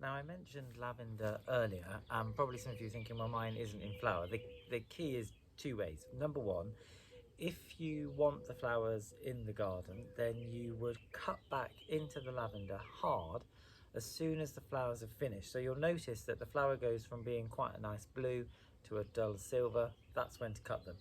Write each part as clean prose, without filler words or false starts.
Now I mentioned lavender earlier, and probably some of you thinking, well, mine isn't in flower. The key is two ways. Number one, if you want the flowers in the garden, then you would cut back into the lavender hard as soon as the flowers have finished. So you'll notice that the flower goes from being quite a nice blue to a dull silver. That's when to cut them.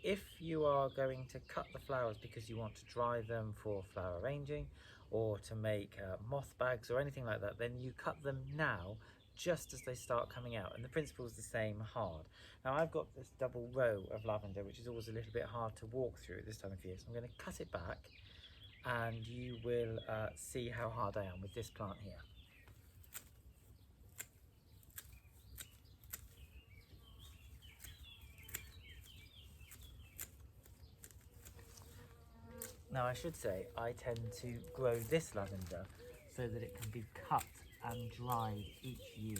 If you are going to cut the flowers because you want to dry them for flower arranging or to make moth bags or anything like that, then you cut them now just as they start coming out, and the principle is the same hard. Now I've got this double row of lavender which is always a little bit hard to walk through at this time of year, so I'm going to cut it back and you will see how hard I am with this plant here. Now I should say I tend to grow this lavender so that it can be cut and dried each year.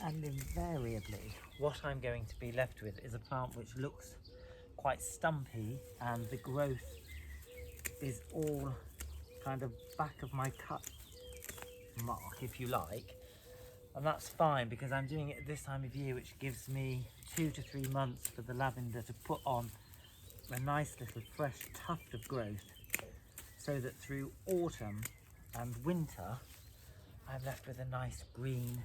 And invariably what I'm going to be left with is a plant which looks quite stumpy and the growth is all kind of back of my cut mark, if you like, and that's fine because I'm doing it at this time of year, which gives me 2 to 3 months for the lavender to put on a nice little fresh tuft of growth, so that through autumn and winter I'm left with a nice green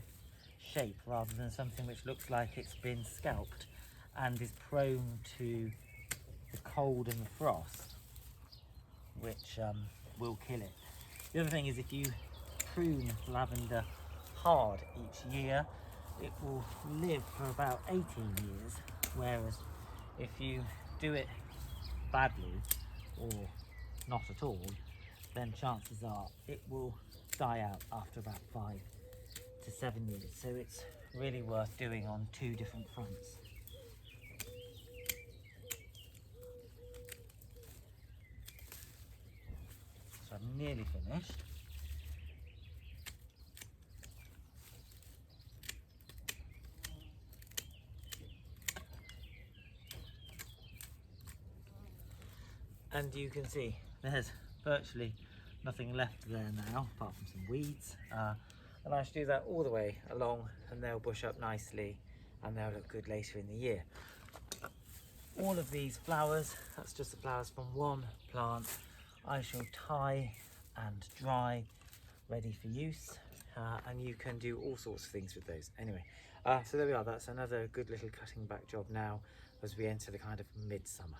shape rather than something which looks like it's been scalped and is prone to the cold and the frost, which will kill it. The other thing is, if you prune lavender hard each year, it will live for about 18 years, whereas if you do it badly or not at all, then chances are it will die out after about 5 to 7 years. So it's really worth doing on 2 different fronts. So I'm nearly finished. And you can see there's virtually nothing left there now apart from some weeds, and I should do that all the way along and they'll bush up nicely and they'll look good later in the year. All of these flowers, that's just the flowers from one plant, I shall tie and dry ready for use, and you can do all sorts of things with those. Anyway, so there we are. That's another good little cutting back job now as we enter the kind of midsummer.